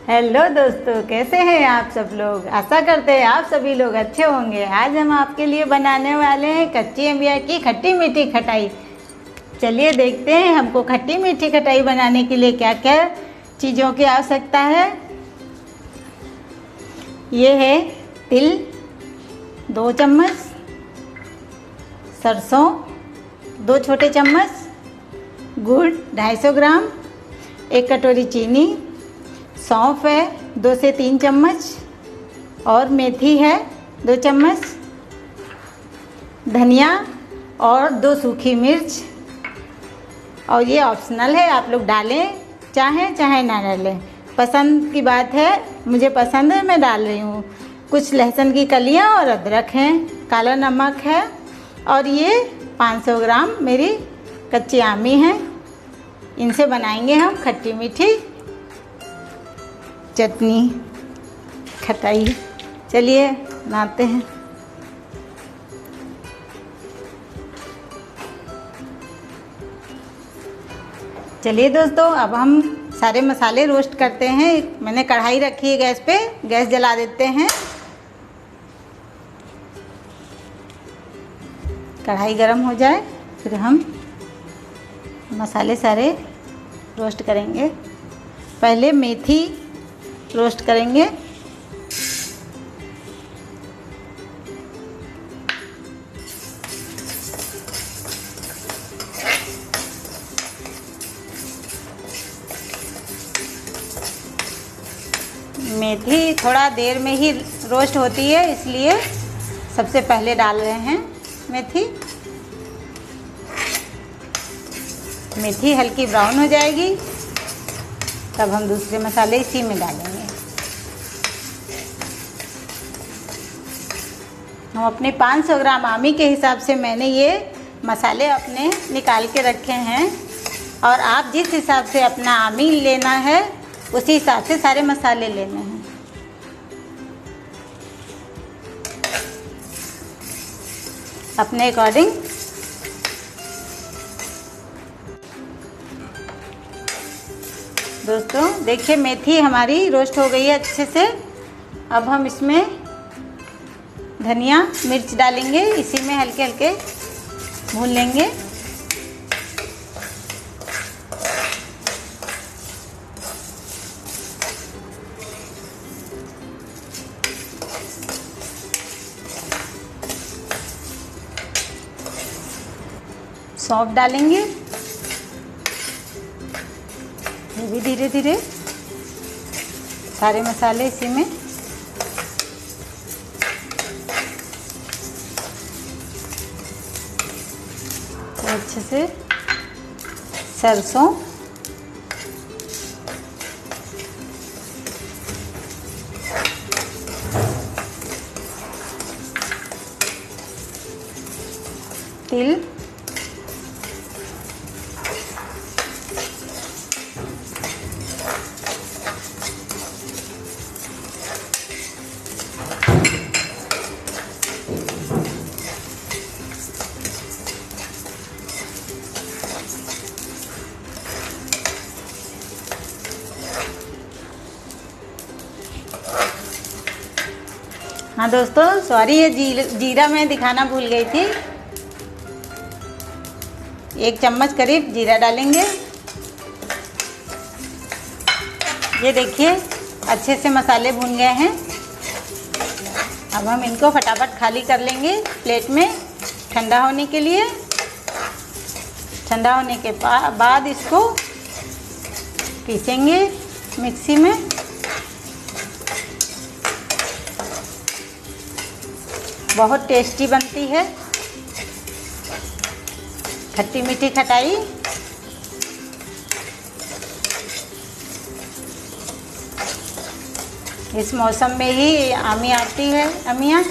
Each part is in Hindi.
हेलो दोस्तों, कैसे हैं आप सब लोग। आशा करते हैं आप सभी लोग अच्छे होंगे। आज हम आपके लिए बनाने वाले हैं कच्ची अमिया की खट्टी मीठी खटाई। चलिए देखते हैं हमको खट्टी मीठी खटाई बनाने के लिए क्या क्या चीज़ों की आवश्यकता है। ये है तिल 2 चम्मच, सरसों 2 छोटे चम्मच, गुड़ 250 ग्राम, 1 कटोरी चीनी, सौंफ है 2 से 3 चम्मच और मेथी है 2 चम्मच, धनिया और 2 सूखी मिर्च। और ये ऑप्शनल है, आप लोग डालें चाहे ना डालें, पसंद की बात है। मुझे पसंद है, मैं डाल रही हूँ। कुछ लहसुन की कलियाँ और अदरक है, काला नमक है और ये 500 ग्राम मेरी कच्ची आमी है। इनसे बनाएंगे हम खट्टी मीठी चटनी खटाई। चलिए बनाते हैं। चलिए दोस्तों, अब हम सारे मसाले रोस्ट करते हैं। मैंने कढ़ाई रखी है गैस पे, गैस जला देते हैं। कढ़ाई गरम हो जाए फिर हम मसाले सारे रोस्ट करेंगे। पहले मेथी रोस्ट करेंगे। मेथी थोड़ा देर में ही रोस्ट होती है, इसलिए सबसे पहले डाल रहे हैं मेथी। मेथी हल्की ब्राउन हो जाएगी तब हम दूसरे मसाले इसी में डालेंगे। हम अपने 500 ग्राम आमी के हिसाब से मैंने ये मसाले अपने निकाल के रखे हैं और आप जिस हिसाब से अपना आमी लेना है उसी हिसाब से सारे मसाले लेने हैं। अपने अकॉर्डिंग। दोस्तों देखिए, मेथी हमारी रोस्ट हो गई है अच्छे से। अब हम इसमें धनिया मिर्च डालेंगे, इसी में हल्के हल्के भून लेंगे। सौंफ डालेंगे, ये भी धीरे धीरे सारे मसाले इसी में। तो अच्छे से सरसों, तिल, हाँ दोस्तों सॉरी, ये जीरा मैं दिखाना भूल गई थी। 1 चम्मच करीब जीरा डालेंगे। ये देखिए अच्छे से मसाले भून गए हैं। अब हम इनको फटाफट खाली कर लेंगे प्लेट में ठंडा होने के लिए। ठंडा होने के बाद इसको पीसेंगे मिक्सी में। बहुत टेस्टी बनती है खट्टी मीठी खटाई। इस मौसम में ही आमी आती है अमिया।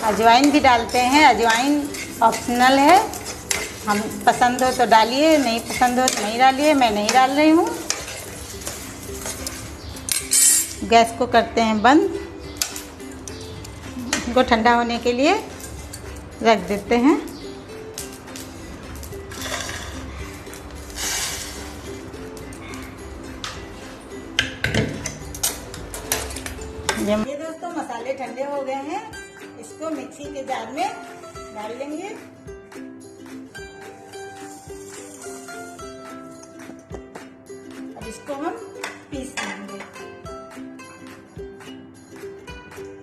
अजवाइन भी डालते हैं, अजवाइन ऑप्शनल है। हम पसंद हो तो डालिए, नहीं पसंद हो तो नहीं डालिए। मैं नहीं डाल रही हूँ। गैस को करते हैं बंद। इनको ठंडा होने के लिए रख देते हैं। मसाले ठंडे हो गए हैं, इसको मिक्सी के जार में डाल लेंगे। अब इसको हम पीस लेंगे।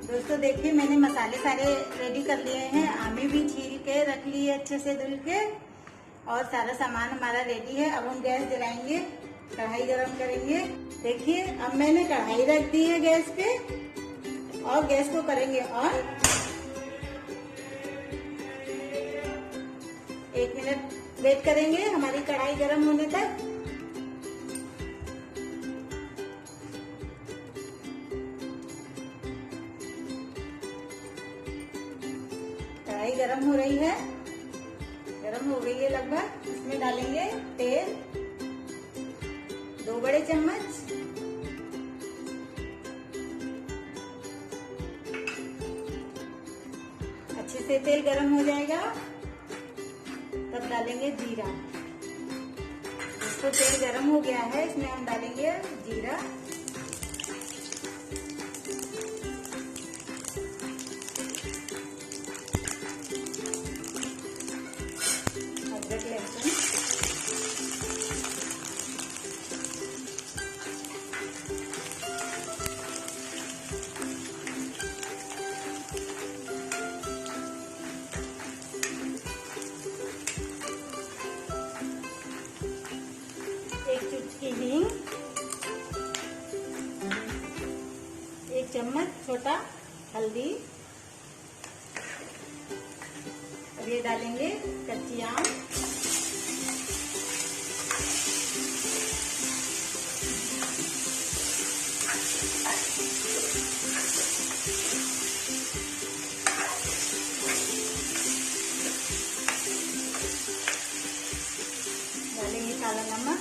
दोस्तों देखिए, मैंने मसाले सारे रेडी कर लिए हैं। आमी भी छील के रख ली है अच्छे से धुल के, और सारा सामान हमारा रेडी है। अब हम गैस जलाएंगे, कढ़ाई गरम करेंगे। देखिए, अब मैंने कढ़ाई रख दी है गैस पे, और गैस को करेंगे ऑन। 1 मिनट वेट करेंगे हमारी कढ़ाई गरम होने तक। कढ़ाई गरम हो रही है, गरम हो गई है लगभग। इसमें डालेंगे तेल 2 बड़े चम्मच। अच्छे से तेल गरम हो जाएगा तब डालेंगे जीरा। इसको तेल गरम हो गया है, इसमें हम डालेंगे जीरा। अदरक लहसुन, हींग, 1 चम्मच छोटा हल्दी। अब ये डालेंगे कच्ची आम, डालेंगे काला नमक,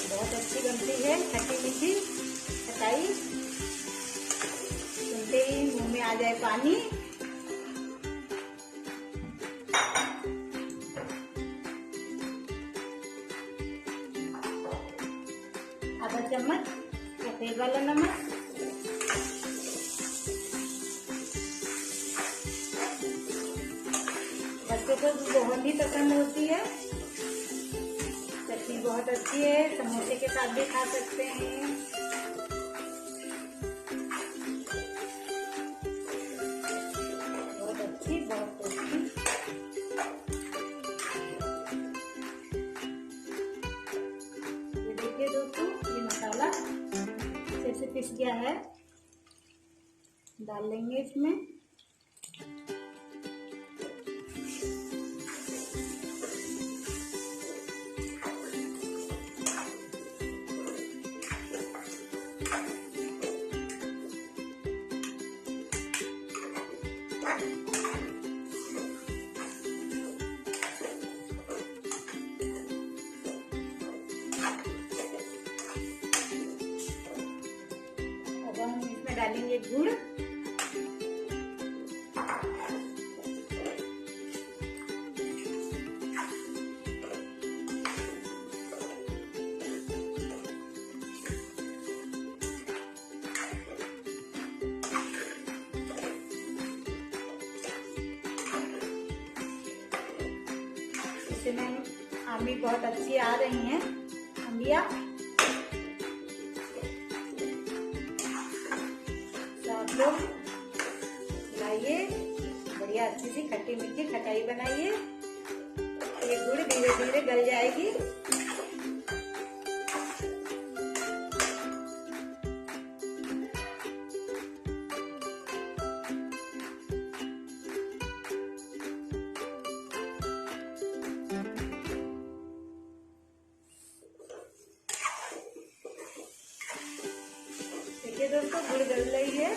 बहुत अच्छी बनती है खट्टी मीठी खटाई। सुनते ही मुंह में आ जाए पानी। आधा चम्मच सफेद वाला नमक, बच्चों को बहुत ही पसंद होती है। चटनी बहुत अच्छी है, समोसे के साथ भी खा सकते हैं। बहुत अच्छी, बहुत टेस्टी। ये देखिए दोस्तों, ये मसाला अच्छे से पिस गया है। डाल लेंगे इसमें। अब हम इसमें डालेंगे गुड़। इसमें आमी बहुत अच्छी आ रही हैं, अंबिया। आप लोग लाइए, बढ़िया अच्छी सी खट्टी मीठी खटाई बनाइए। ये गुड़ धीरे धीरे गल जाएगी। देखिए दोस्तों, गुड़ गल रही है।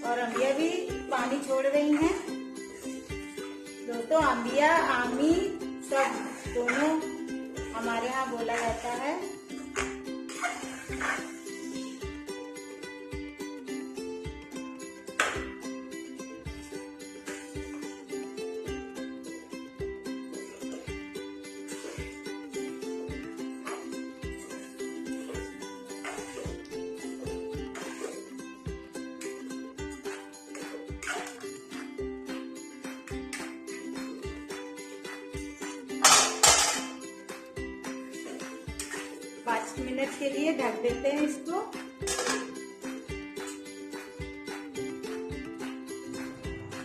और अंबिया भी पानी छोड़ रही हैं। दोस्तों, अंबिया आमी सब दोनों हमारे यहाँ बोला जाता है। मिनट के लिए ढक देते हैं इसको।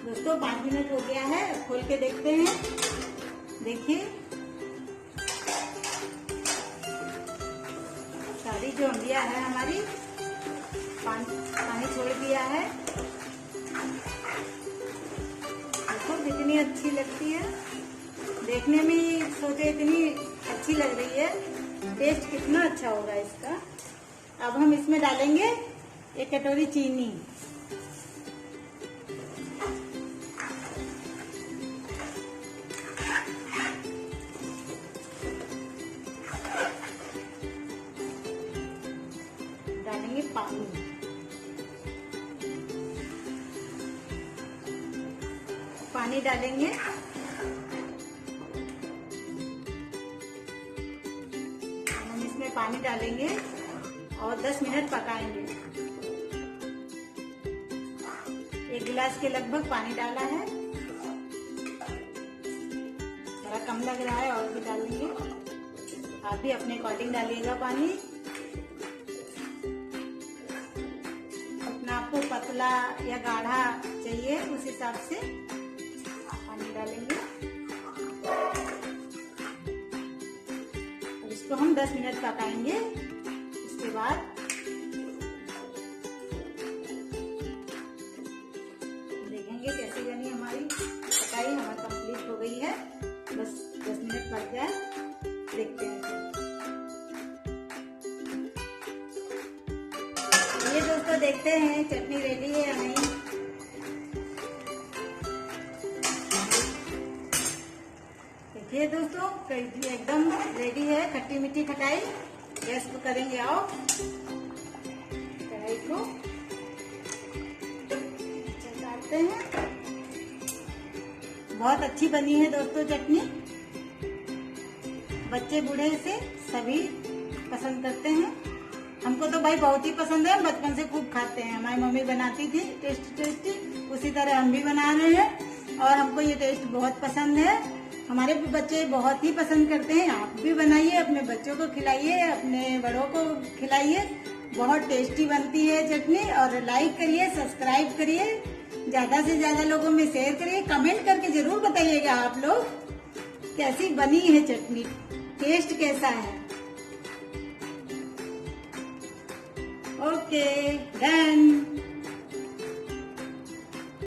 दोस्तों 5 मिनट हो गया है, खोल के देखते हैं। देखिए सारी जो अंबिया है हमारी पानी छोड़ दिया है। देखो कितनी अच्छी लगती है, देखने में सोचे इतनी अच्छी लग रही है, टेस्ट कितना अच्छा होगा इसका। अब हम इसमें डालेंगे 1 कटोरी चीनी। डालेंगे पानी डालेंगे। हम इसमें पानी डालेंगे और 10 मिनट पकाएंगे। 1 गिलास के लगभग पानी डाला है, थोड़ा कम लग रहा है और भी डालेंगे। आप भी अपने अकॉर्डिंग डालिएगा पानी, आपको पतला या गाढ़ा चाहिए उस हिसाब से पानी डालेंगे। और इसको हम 10 मिनट पकाएंगे। इसके बाद देखेंगे कैसी बनी हमारी पकाई। हमारी कंप्लीट हो गई है, बस 10 मिनट पक जाए, देखते हैं। ये दोस्तों देखते हैं चटनी रेडी है या नहीं। देखिए दोस्तों एकदम रेडी है, खट्टी मीठी खटाई। गैस को करेंगे ऑफ, कढ़ाई को डालते हैं। बहुत अच्छी बनी है दोस्तों चटनी, बच्चे बूढ़े से सभी पसंद करते हैं। हमको तो भाई बहुत ही पसंद है, बचपन से खूब खाते हैं। हमारी मम्मी बनाती थी टेस्टी, उसी तरह हम भी बना रहे हैं और हमको ये टेस्ट बहुत पसंद है। हमारे बच्चे बहुत ही पसंद करते हैं। आप भी बनाइए, अपने बच्चों को खिलाइए, अपने बड़ों को खिलाइए। बहुत टेस्टी बनती है चटनी। और लाइक करिए, सब्सक्राइब करिए, ज्यादा से ज्यादा लोगों में शेयर करिए। कमेंट करके जरूर बताइएगा आप लोग कैसी बनी है चटनी, टेस्ट कैसा है। Okay done.